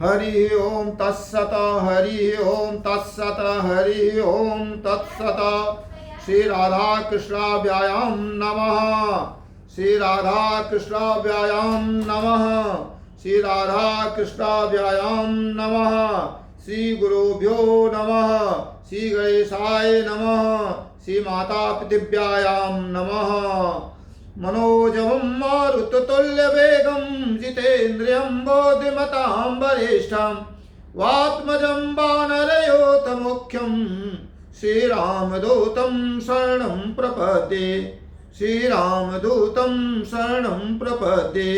हरि ओम तत्सत। हरि ओम तत्सत। हरि ओम तत्सत। श्री राधा कृष्णाभ्यां नमः। श्री राधा कृष्णाभ्यां नमः। श्री राधा कृष्णाभ्यां नमः। श्री गुरुभ्यो नमः। श्री गणेशाय नमः। श्री माता पृथिव्यायां नमः। मनोजवं मारुततुल्यवेगं जितेन्द्रियं बोधिमतां वरिष्ठं वात्मजं वानरयोतमुख्यं श्रीरामदूतं शरणं प्रपद्ये। श्रीरामदूतं शरणं प्रपद्ये।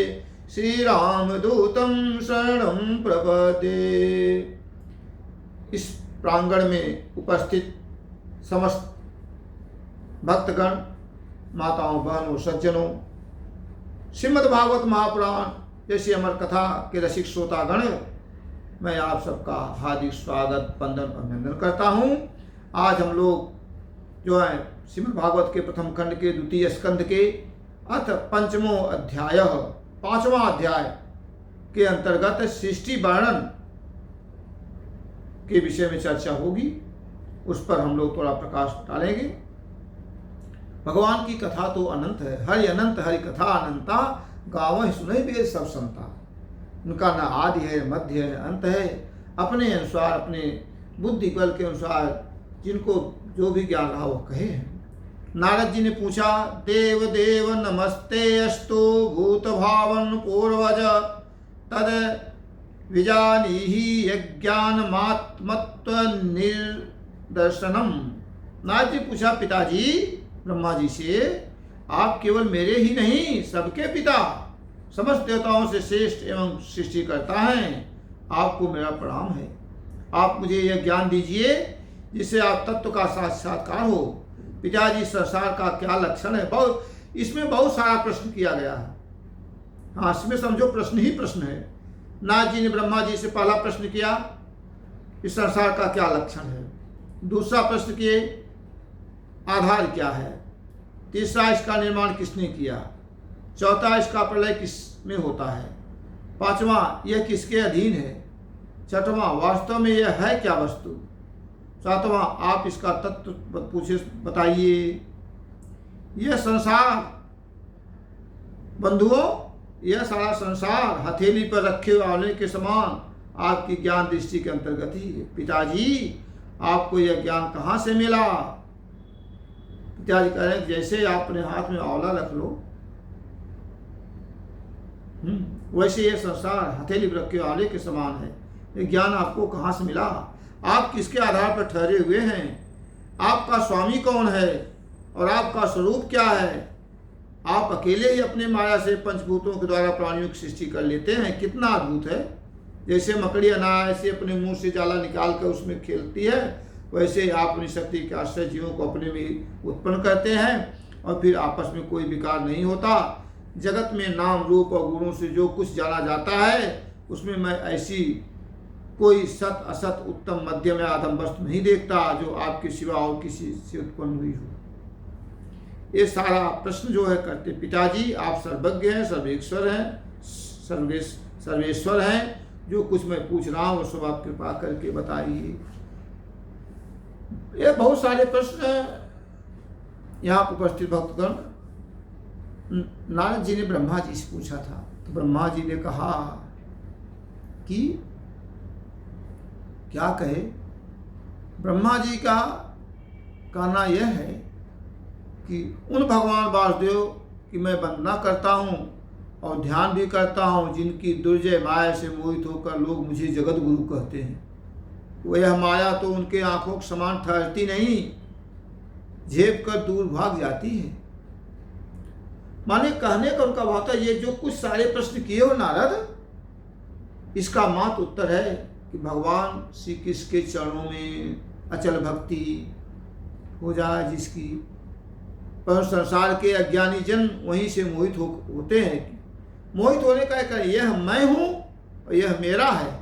श्रीरामदूतं शरणं प्रपद्ये। इस प्रांगण में उपस्थित समस्त भक्तगण, माताओं, बहनों, सज्जनों, श्रीमद् भागवत महापुराण जैसी अमर कथा के रसिक श्रोतागण, मैं आप सबका हार्दिक स्वागत, वंदन, अभिनंदन करता हूँ। आज हम लोग जो है श्रीमद् भागवत के प्रथम खंड के द्वितीय स्कंध के अथ पंचमो अध्याय, पांचवा अध्याय के अंतर्गत सृष्टि वर्णन के विषय में चर्चा होगी। उस पर हम लोग थोड़ा प्रकाश डालेंगे। भगवान की कथा तो अनंत है, हरि अनंत हरि कथा अनंता, गावं सुने वेद सब संता। उनका न आदि है, मध्य है, अंत है। अपने अनुसार, अपने बुद्धि बल के अनुसार जिनको जो भी ज्ञान रहा वो कहे हैं। नारद जी ने पूछा, देव देव नमस्ते अस्तु भूत भावन पूर्वज तद विजानीहि यज्ञानमात्मत्व निर्दर्शनम। नारद जी पूछा, पिताजी ब्रह्मा जी से, आप केवल मेरे ही नहीं सबके पिता, समस्त देवताओं से श्रेष्ठ एवं सृष्टि करता है। आपको मेरा प्रणाम है। आप मुझे यह ज्ञान दीजिए जिससे आप तत्व का साक्षात्कार हो। पिताजी, संसार का क्या लक्षण है? इसमें बहुत सारा प्रश्न किया गया है। हाँ, इसमें समझो प्रश्न ही प्रश्न है। नारद जी ने ब्रह्मा जी से पहला प्रश्न किया, इस संसार का क्या लक्षण है। दूसरा प्रश्न किए, आधार क्या है। तीसरा, इसका निर्माण किसने किया। चौथा, इसका प्रलय किस में होता है। पांचवा, यह किसके अधीन है। छठवां, वास्तव में यह है क्या वस्तु। सातवां, आप इसका तत्व पूछे बताइए। यह संसार बंधुओं, यह सारा संसार हथेली पर रखे वाले के समान आपकी ज्ञान दृष्टि के अंतर्गत ही है। पिताजी, आपको यह ज्ञान कहाँ से मिला। पिताजी कह रहे हैं, जैसे आप अपने हाथ में आंवला रख लो, वैसे ये संसार हथेली पर रखे आंवले के समान है। ये ज्ञान आपको कहाँ से मिला। आप किसके आधार पर ठहरे हुए हैं। आपका स्वामी कौन है और आपका स्वरूप क्या है। आप अकेले ही अपने माया से पंचभूतों के द्वारा प्राणियों की सृष्टि कर लेते हैं। कितना अद्भुत है। जैसे मकड़ी अनायासे अपने मुंह से जाला निकाल कर उसमें खेलती है, वैसे आप अपनी शक्ति के आश्रय जीवों को अपने में उत्पन्न करते हैं और फिर आपस में कोई विकार नहीं होता। जगत में नाम रूप और गुणों से जो कुछ जाना जाता है उसमें मैं ऐसी कोई सत असत उत्तम मध्यम या अधम वस्तु नहीं देखता जो आपके सिवा और किसी से उत्पन्न हुई हो। ये सारा प्रश्न जो है करते, पिताजी आप सर्वज्ञ हैं, सर्वेश्वर हैं, सर्वेश्वर हैं। जो कुछ मैं पूछ रहा हूँ वो सब आप कृपा करके बताइए। ये बहुत सारे प्रश्न यहाँ उपस्थित भक्तगण, नारद जी ने ब्रह्मा जी से पूछा था। तो ब्रह्मा जी ने कहा कि क्या कहे। ब्रह्मा जी का कहना यह है कि उन भगवान वासुदेव की मैं वंदना करता हूँ और ध्यान भी करता हूँ जिनकी दुर्जय माया से मोहित होकर लोग मुझे जगत गुरु कहते हैं। वह माया तो उनके आंखों के समान ठहरती नहीं, झेप कर दूर भाग जाती है। माने कहने का उनका भाव था, ये जो कुछ सारे प्रश्न किए हो नारद, इसका मात्र उत्तर है कि भगवान श्री कृष्ण के चरणों में अचल भक्ति हो जाए जिसकी, पर संसार के अज्ञानी जन वहीं से मोहित होते हैं। मोहित होने का एक, यह मैं हूँ और यह मेरा है।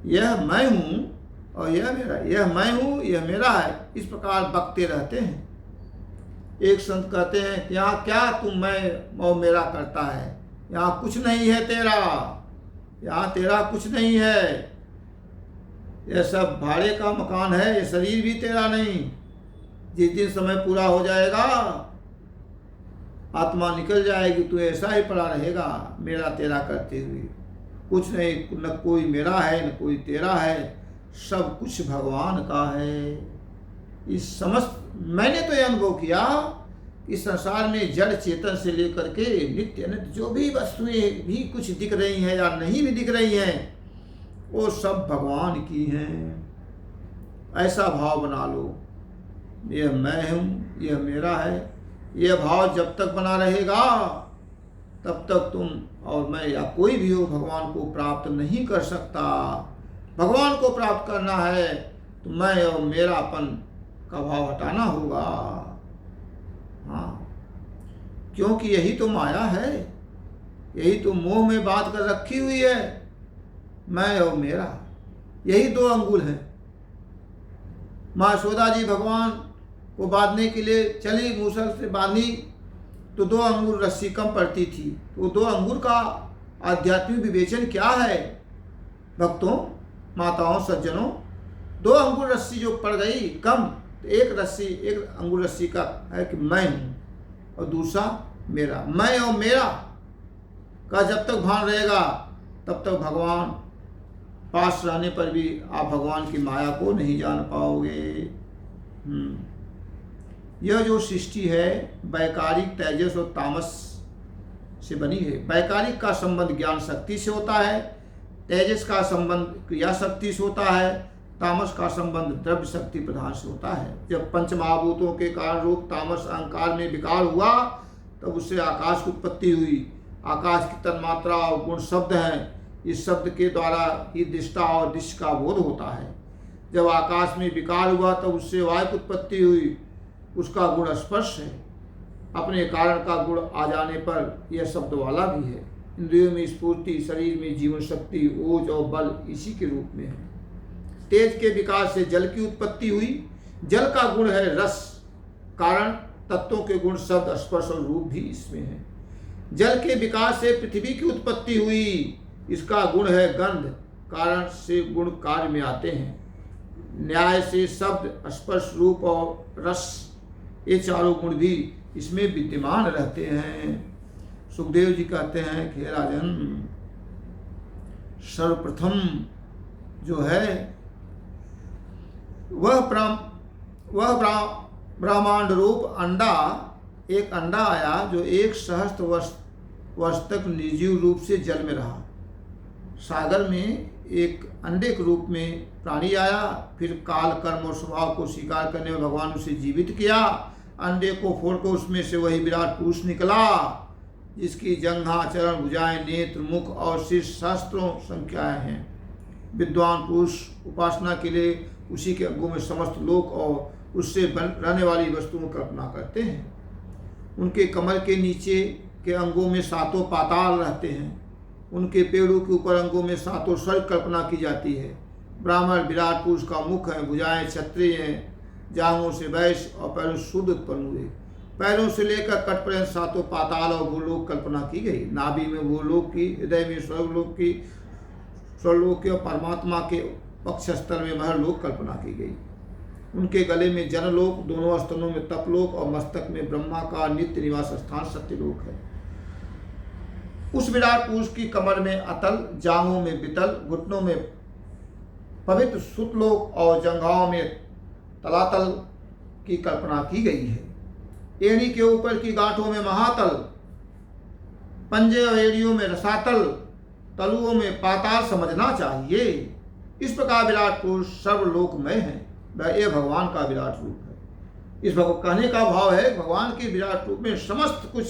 यह मैं हूँ और यह मेरा, यह मैं हूँ यह मेरा है, इस प्रकार बकते रहते हैं। एक संत कहते हैं, यहाँ क्या तुम मैं और मेरा करता है, यहाँ कुछ नहीं है तेरा, यहाँ तेरा कुछ नहीं है, यह सब भाड़े का मकान है, ये शरीर भी तेरा नहीं। जिस दिन समय पूरा हो जाएगा, आत्मा निकल जाएगी, तू ऐसा ही पड़ा रहेगा मेरा तेरा करते हुए। कुछ नहीं, न कोई मेरा है न कोई तेरा है, सब कुछ भगवान का है। इस समस्त मैंने तो यह अनुभव किया, इस संसार में जड़ चेतन से लेकर के नित्य अनित्य जो भी वस्तुएं भी कुछ दिख रही हैं या नहीं भी दिख रही हैं, वो सब भगवान की हैं। ऐसा भाव बना लो, यह मैं हूँ, यह मेरा है। यह भाव जब तक बना रहेगा तब तक तुम और मैं या कोई भी हो भगवान को प्राप्त नहीं कर सकता। भगवान को प्राप्त करना है तो मैं और मेरापन का भाव हटाना होगा। हाँ, क्योंकि यही तो माया है, यही तो मोह में बात कर रखी हुई है, मैं और मेरा। यही दो अंगुल हैं। माँ यशोदा जी भगवान को बांधने के लिए चली, मूसल से बांधी तो 2 अंगुर रस्सी कम पड़ती थी। तो 2 अंगुर का आध्यात्मिक विवेचन क्या है भक्तों, माताओं, सज्जनों? 2 अंगुर रस्सी जो पड़ गई कम, तो एक अंगुर रस्सी का है कि मैं हूँ और दूसरा मेरा। मैं और मेरा का जब तक भान रहेगा तब तक भगवान पास रहने पर भी आप भगवान की माया को नहीं जान पाओगे। यह जो सृष्टि है वैकारिक तेजस और तामस से बनी है। वैकारिक का संबंध ज्ञान शक्ति से होता है, तेजस का संबंध क्रिया शक्ति से होता है, तामस का संबंध द्रव्य शक्ति प्रधान से होता है। जब पंच महाभूतों के कारण रूप तामस अहंकार में विकार हुआ तब उससे आकाश की उत्पत्ति हुई। आकाश की तन्मात्रा और गुण शब्द हैं, इस शब्द के द्वारा ही दृष्टा और दृश्य का बोध होता है। जब आकाश में विकार हुआ तब उससे वायु की उत्पत्ति हुई, उसका गुण स्पर्श है। अपने कारण का गुण आ जाने पर यह शब्द वाला भी है। इंद्रियों में स्फूर्ति, शरीर में जीवन शक्ति, ओज और बल इसी के रूप में है। तेज के विकास से जल की उत्पत्ति हुई। जल का गुण है रस, कारण तत्वों के गुण शब्द, स्पर्श और रूप भी इसमें है। जल के विकास से पृथ्वी की उत्पत्ति हुई, इसका गुण है गंध, कारण से गुण कार्य में आते हैं। न्याय से शब्द, स्पर्श, रूप और रस, ये चारों गुण भी इसमें विद्यमान रहते हैं। सुखदेव जी कहते हैं कि राजन, सर्वप्रथम जो है वह ब्रह्मांड रूप अंडा, एक अंडा आया जो 1 सहस्त्र वर्ष तक निर्जीव रूप से जल में रहा। सागर में एक अंडे के रूप में प्राणी आया, फिर काल, कर्म और स्वभाव को स्वीकार करने में भगवान उसे जीवित किया। अंडे को फोड़कर उसमें से वही विराट पुरुष निकला, जिसकी जंघा, चरण, भुजाएं, नेत्र, मुख और शीर्ष सहस्त्रों संख्याएं हैं। विद्वान पुरुष उपासना के लिए उसी के अंगों में समस्त लोक और उससे रहने वाली वस्तुओं की कल्पना करते हैं। उनके कमर के नीचे के अंगों में 7 पाताल रहते हैं। उनके पेड़ों के ऊपर अंगों में 7 स्वर्ग कल्पना की जाती है। ब्राह्मण विराट पुरुष का मुख है, भुजाएं क्षत्रिय हैं, जांघों से वैश्य और पैरों शुद्ध उत्पन्न हुए। पैरों से लेकर कट पर्यंत 7 पाताल और भूलोक कल्पना की गई। नाभि में भूलोक की, हृदय में स्वर्गलोक की, स्वर्गलोक के और परमात्मा के पक्षस्थल में महलोक कल्पना की गई। उनके गले में जनलोक, दोनों स्तनों में तपलोक और मस्तक में ब्रह्मा का नित्य निवास स्थान सत्यलोक है। उस विराट पुरुष की कमर में अतल, जांघों में वितल, घुटनों में पवित्र सुतलोक और जंघाओं में तलातल की कल्पना की गई है। एड़ी के ऊपर की गांठों में महातल, पंजे और एड़ियों में रसातल, तलुओं में पाताल समझना चाहिए। इस प्रकार विराट पुरुष सर्वलोकमय है, यह भगवान का विराट रूप है। इस कहने का भाव है भगवान के विराट रूप में समस्त कुछ,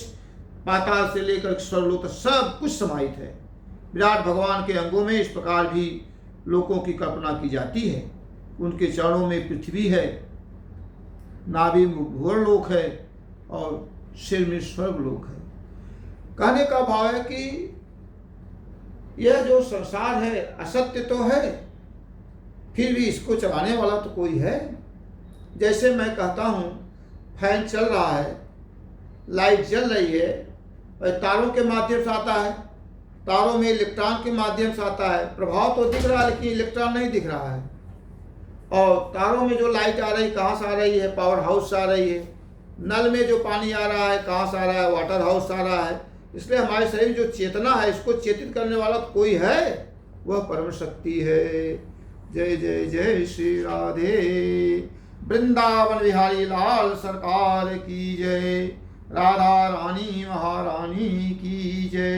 पाताल से लेकर स्वर्गलोक तक सब कुछ समाहित है। विराट भगवान के अंगों में इस प्रकार भी लोकों की कल्पना की जाती है। उनके चरणों में पृथ्वी है, नाभि में भूलोक है और सिर में स्वर्गलोक है। कहने का भाव है कि यह जो संसार है असत्य तो है, फिर भी इसको चलाने वाला तो कोई है। जैसे मैं कहता हूँ फैन चल रहा है, लाइट जल रही है और तारों के माध्यम से आता है, तारों में इलेक्ट्रॉन के माध्यम से आता है। प्रभाव तो दिख रहा है लेकिन इलेक्ट्रॉन नहीं दिख रहा है। और तारों में जो लाइट आ रही कहाँ से आ रही है? पावर हाउस से आ रही है। नल में जो पानी आ रहा है कहाँ से आ रहा है? वाटर हाउस से आ रहा है। इसलिए हमारे शरीर जो चेतना है इसको चेतित करने वाला तो कोई है, वह परम शक्ति है। जय जय जय श्री राधे। वृंदावन बिहारी लाल सरकार की जय। राधा रानी महारानी की जय।